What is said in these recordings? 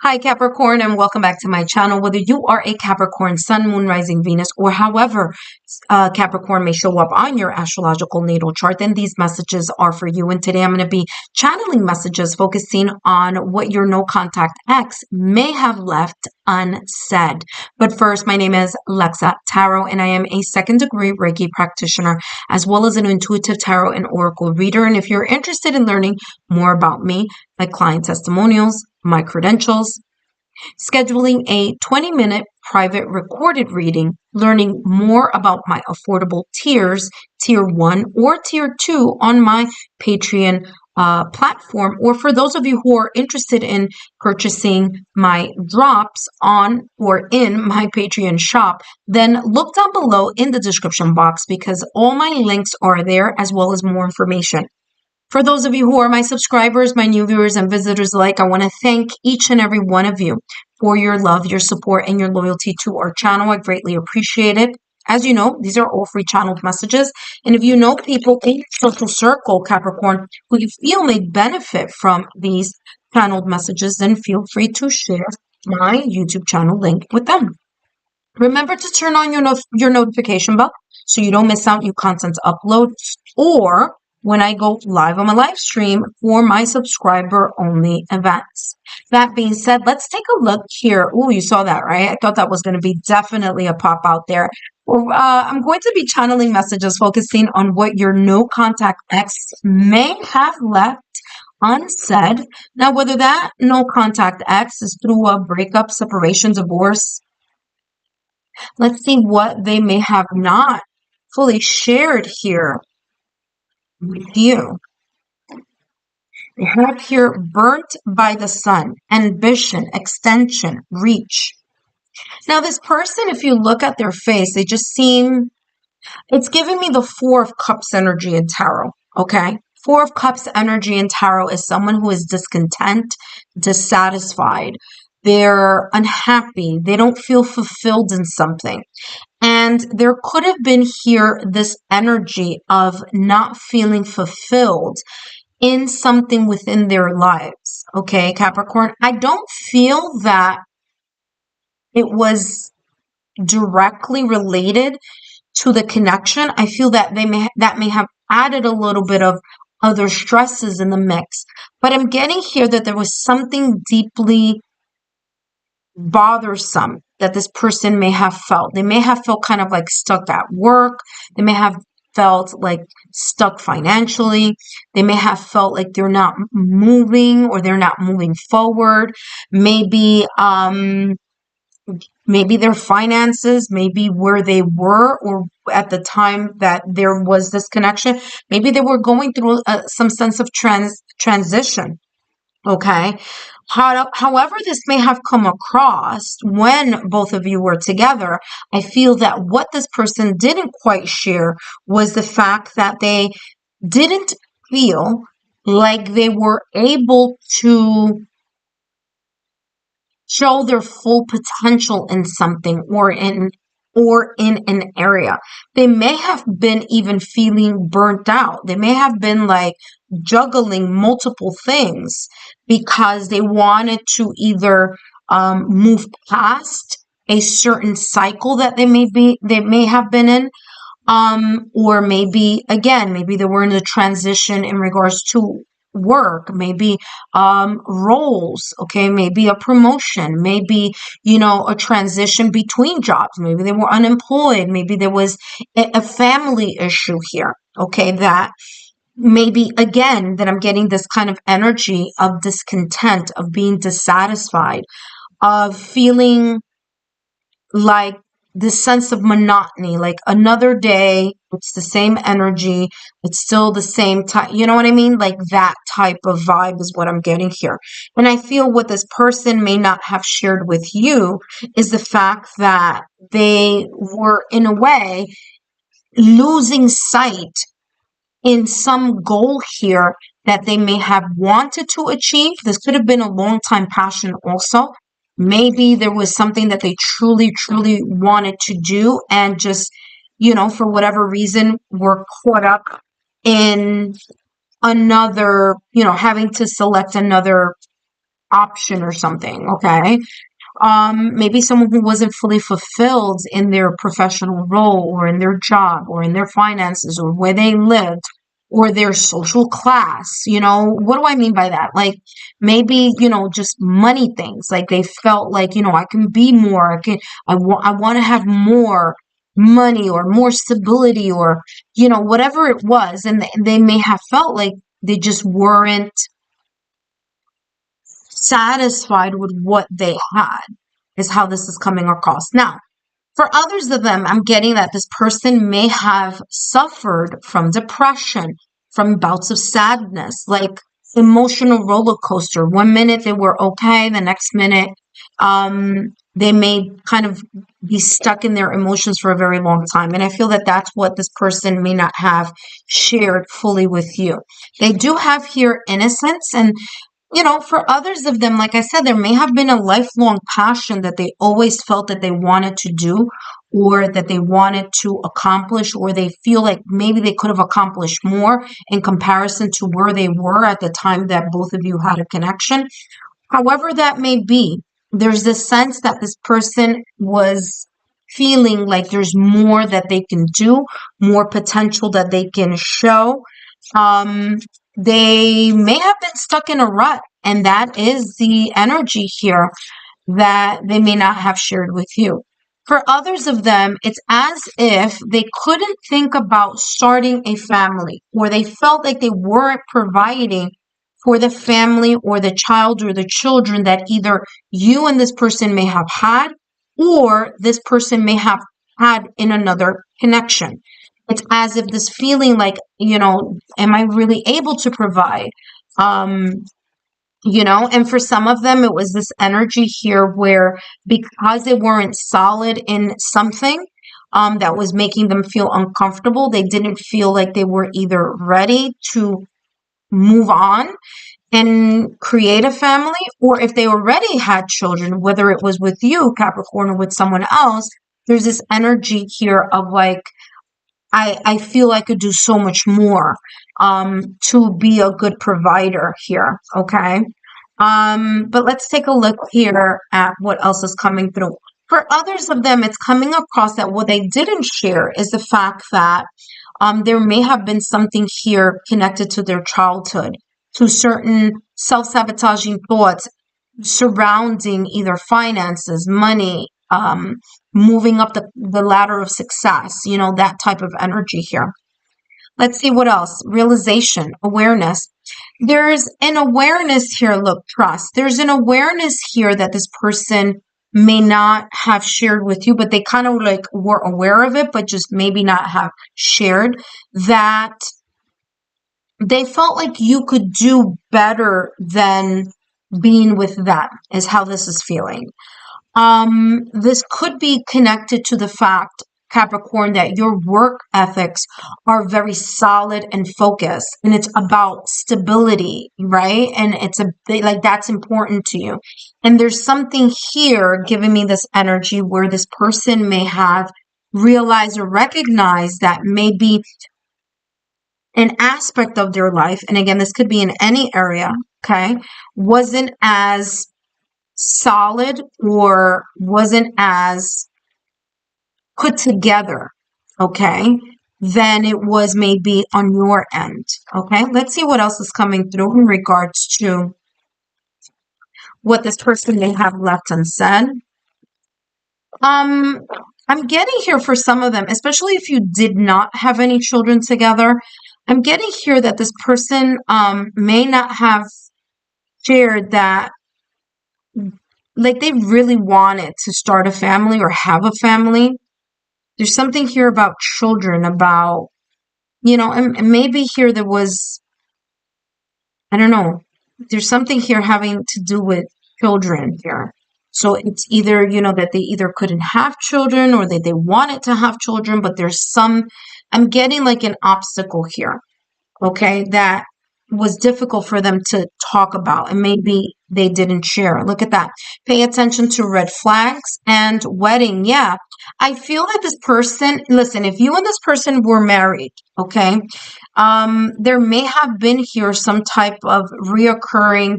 Hi Capricorn, and welcome back to my channel. Whether you are a Capricorn, Sun, Moon, Rising, Venus, or however Capricorn may show up on your astrological natal chart, then these messages are for you. And today I'm going to be channeling messages focusing on what your no contact ex may have left unsaid. But first, my name is Lexa Tarot, and I am a second degree Reiki practitioner, as well as an intuitive tarot and oracle reader. And if you're interested in learning more about me, my client testimonials, my credentials, scheduling a 20-minute private recorded reading, learning more about my affordable tiers, tier 1 or tier 2 on my Patreon platform, or for those of you who are interested in purchasing my drops on or in my Patreon shop, then look down below in the description box because all my links are there as well as more information. For those of you who are my subscribers, my new viewers and visitors alike, I want to thank each and every one of you for your love, your support, and your loyalty to our channel. I greatly appreciate it. As you know, these are all free channeled messages. And if you know people in your social circle, Capricorn, who you feel may benefit from these channeled messages, then feel free to share my YouTube channel link with them. Remember to turn on your notification bell so you don't miss out new content uploads or when I go live on my live stream for my subscriber-only events. That being said, let's take a look here. Oh, you saw that, right? I thought that was going to be definitely a pop out there. I'm going to be channeling messages focusing on what your no-contact ex may have left unsaid. Now, whether that no-contact ex is through a breakup, separation, divorce, let's see what they may have not fully shared here with you. They have here burnt by the sun, ambition, extension, reach. Now, this person, if you look at their face, they just seem, it's giving me the Four of Cups energy in tarot, okay? Four of Cups energy in tarot is someone who is discontent, dissatisfied. They're unhappy. They don't feel fulfilled in something. And there could have been here this energy of not feeling fulfilled in something within their lives. Okay, Capricorn, I don't feel that it was directly related to the connection. I feel that that may have added a little bit of other stresses in the mix. But I'm getting here that there was something deeply bothersome that this person may have felt. They may have felt kind of like stuck at work. They may have felt like stuck financially. They may have felt like they're not moving or they're not moving forward. Maybe their finances, maybe where they were or at the time that there was this connection, maybe they were going through some sense of transition. Okay. However, this may have come across when both of you were together, I feel that what this person didn't quite share was the fact that they didn't feel like they were able to show their full potential in something or in an area. They may have been even feeling burnt out. They may have been like juggling multiple things because they wanted to either move past a certain cycle that they may have been in, or maybe they were in a transition in regards to work, maybe roles, okay, maybe a promotion, maybe a transition between jobs, maybe they were unemployed, maybe there was a family issue here, okay, that maybe again that I'm getting this kind of energy of discontent, of being dissatisfied, of feeling like this sense of monotony, like another day, it's the same energy, it's still the same time, you know what I mean? Like that type of vibe is what I'm getting here. And I feel what this person may not have shared with you is the fact that they were, in a way, losing sight in some goal here that they may have wanted to achieve. This could have been a long time passion also. Maybe there was something that they truly, truly wanted to do and just, for whatever reason, were caught up in another, having to select another option or something, okay? Maybe someone who wasn't fully fulfilled in their professional role or in their job or in their finances or where they lived or their social class. What do I mean by that? Like maybe, just money things. Like they felt like, I can be more. I want to have more money or more stability or, whatever it was. And they may have felt like they just weren't satisfied with what they had, is how this is coming across. Now, for others of them, I'm getting that this person may have suffered from depression, from bouts of sadness, like emotional roller coaster. One minute they were okay, the next minute they may kind of be stuck in their emotions for a very long time. And I feel that that's what this person may not have shared fully with you. They do have here innocence, and for others of them, like I said, there may have been a lifelong passion that they always felt that they wanted to do or that they wanted to accomplish, or they feel like maybe they could have accomplished more in comparison to where they were at the time that both of you had a connection. However that may be, there's this sense that this person was feeling like there's more that they can do, more potential that they can show. Um, they may have been stuck in a rut, and that is the energy here that they may not have shared with you. For others of them, it's as if they couldn't think about starting a family, or they felt like they weren't providing for the family or the child or the children that either you and this person may have had, or this person may have had in another connection. It's as if this feeling like, am I really able to provide? And for some of them, it was this energy here where because they weren't solid in something that was making them feel uncomfortable, they didn't feel like they were either ready to move on and create a family, or if they already had children, whether it was with you, Capricorn, or with someone else, there's this energy here of like, I feel I could do so much more to be a good provider here, okay? But let's take a look here at what else is coming through. For others of them, it's coming across that what they didn't share is the fact that there may have been something here connected to their childhood, to certain self-sabotaging thoughts surrounding either finances, money, moving up the ladder of success, that type of energy here. Let's see what else. Realization, awareness. There's an awareness here. Look, trust. There's an awareness here that this person may not have shared with you, but they kind of like were aware of it, but just maybe not have shared, that they felt like you could do better than being with them, is how this is feeling. This could be connected to the fact, Capricorn, that your work ethics are very solid and focused, and it's about stability, right? And like that's important to you. And there's something here giving me this energy where this person may have realized or recognized that maybe an aspect of their life, and again, this could be in any area, okay, wasn't as solid or wasn't as put together, okay, than it was maybe on your end, okay? Let's see what else is coming through in regards to what this person may have left unsaid. I'm getting here for some of them, especially if you did not have any children together, I'm getting here that this person may not have shared that, like, they really wanted to start a family or have a family. There's something here about children, about, and maybe here there was, I don't know, there's something here having to do with children here. So it's either, that they either couldn't have children or that they wanted to have children, but I'm getting like an obstacle here, okay, that was difficult for them to talk about, and maybe they didn't share. Look at that. Pay attention to red flags and wedding. Yeah. I feel that this person, listen, if you and this person were married, okay, there may have been here some type of reoccurring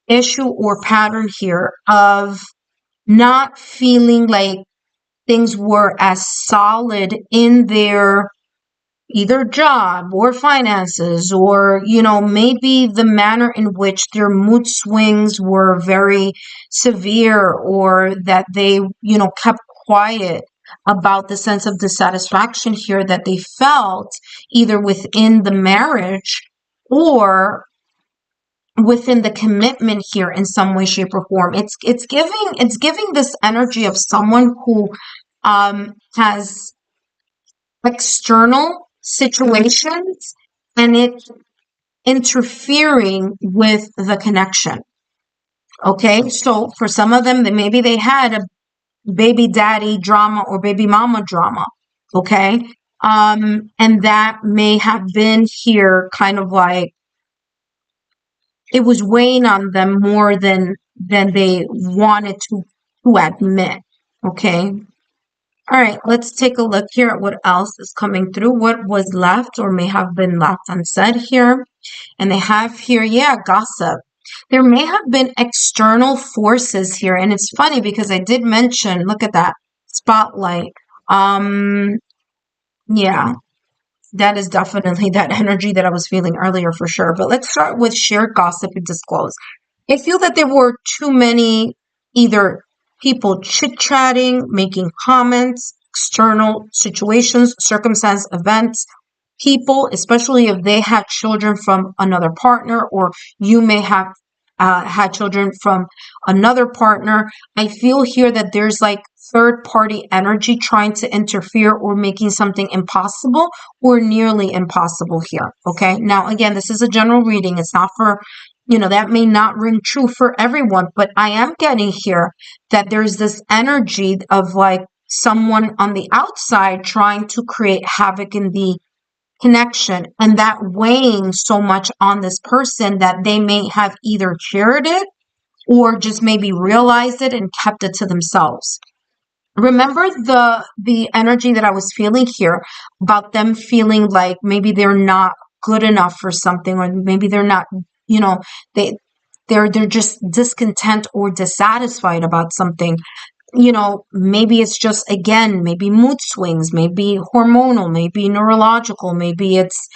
issue or pattern here of not feeling like things were as solid in their either job or finances, or, maybe the manner in which their mood swings were very severe, or that they, kept quiet about the sense of dissatisfaction here that they felt either within the marriage or within the commitment here in some way, shape, or form. It's giving this energy of someone who has external situations and it's interfering with the connection. Okay, so for some of them, maybe they had a baby daddy drama or baby mama drama. Okay, and that may have been here kind of like it was weighing on them more than they wanted to admit. Okay. All right, let's take a look here at what else is coming through, what was left or may have been left unsaid here. And they have here, gossip. There may have been external forces here. And it's funny because I did mention, look at that spotlight. Yeah, that is definitely that energy that I was feeling earlier for sure. But let's start with shared gossip and disclose. I feel that there were too many either people chit-chatting, making comments, external situations, circumstance, events, people, especially if they had children from another partner, or you may have had children from another partner. I feel here that there's like third party energy trying to interfere or making something impossible or nearly impossible here. Okay. Now, again, this is a general reading. It's not for, that may not ring true for everyone, but I am getting here that there's this energy of like someone on the outside trying to create havoc in the connection, and that weighing so much on this person that they may have either shared it or just maybe realized it and kept it to themselves. Remember the energy that I was feeling here about them feeling like maybe they're not good enough for something, or maybe they're not, they they're just discontent or dissatisfied about something. Maybe it's just, again, maybe mood swings, maybe hormonal, maybe neurological, maybe it's,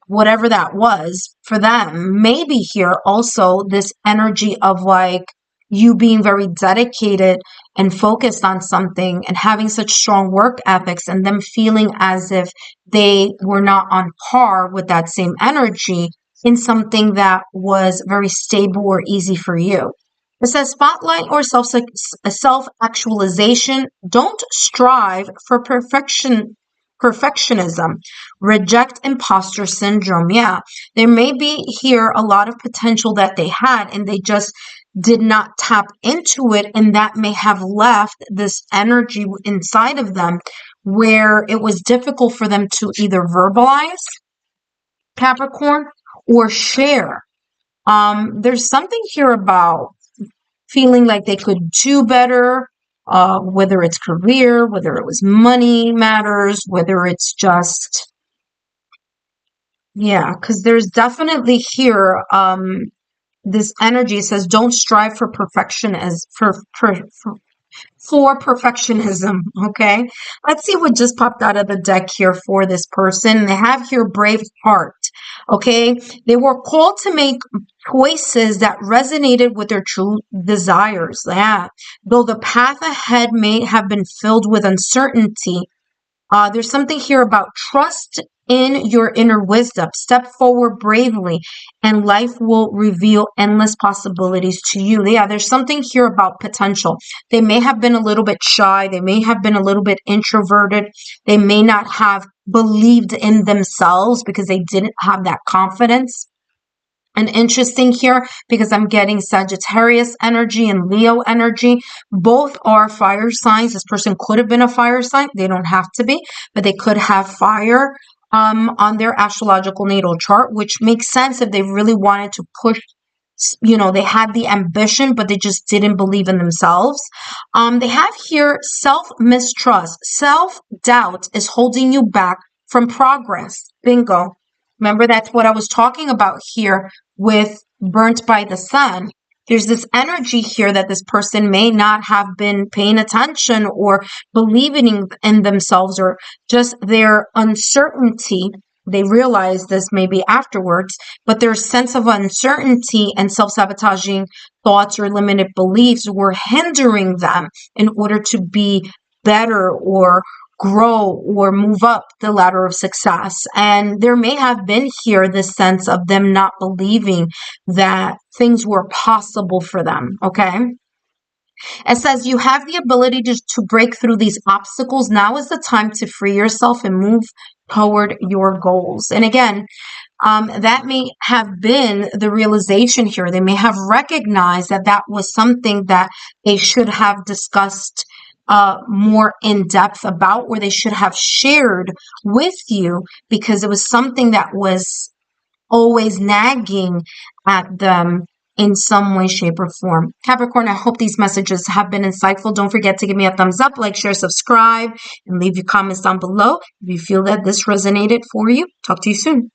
whatever that was for them. Maybe here also this energy of like you being very dedicated and focused on something and having such strong work ethics, and them feeling as if they were not on par with that same energy in something that was very stable or easy for you. It says spotlight or self-actualization. Don't strive for perfectionism. Reject imposter syndrome. Yeah, there may be here a lot of potential that they had and they just did not tap into it, and that may have left this energy inside of them where it was difficult for them to either verbalize, Capricorn, or share. There's something here about feeling like they could do better, whether it's career, whether it was money matters, whether it's just, because there's definitely here this energy says don't strive for perfection as for perfectionism. Okay, let's see what just popped out of the deck here for this person. They have here brave heart. Okay, they were called to make choices that resonated with their true desires. Yeah, though the path ahead may have been filled with uncertainty, there's something here about trust in your inner wisdom. Step forward bravely, and life will reveal endless possibilities to you. Yeah, there's something here about potential. They may have been a little bit shy. They may have been a little bit introverted. They may not have believed in themselves because they didn't have that confidence. And interesting here because I'm getting Sagittarius energy and Leo energy. Both are fire signs. This person could have been a fire sign. They don't have to be, but they could have fire on their astrological natal chart, which makes sense if they really wanted to push. They had the ambition, but they just didn't believe in themselves. They have here self-mistrust. Self-doubt is holding you back from progress. Bingo. Remember, that's what I was talking about here with burnt by the sun. There's this energy here that this person may not have been paying attention or believing in themselves, or just their uncertainty. They realize this maybe afterwards, but their sense of uncertainty and self-sabotaging thoughts or limited beliefs were hindering them in order to be better or grow or move up the ladder of success. And there may have been here this sense of them not believing that things were possible for them, okay? It says you have the ability to break through these obstacles. Now is the time to free yourself and move toward your goals. And again, that may have been the realization here. They may have recognized that that was something that they should have discussed more in depth about, or they should have shared with you, because it was something that was always nagging at them in some way, shape, or form. Capricorn, I hope these messages have been insightful. Don't forget to give me a thumbs up, like, share, subscribe, and leave your comments down below if you feel that this resonated for you. Talk to you soon.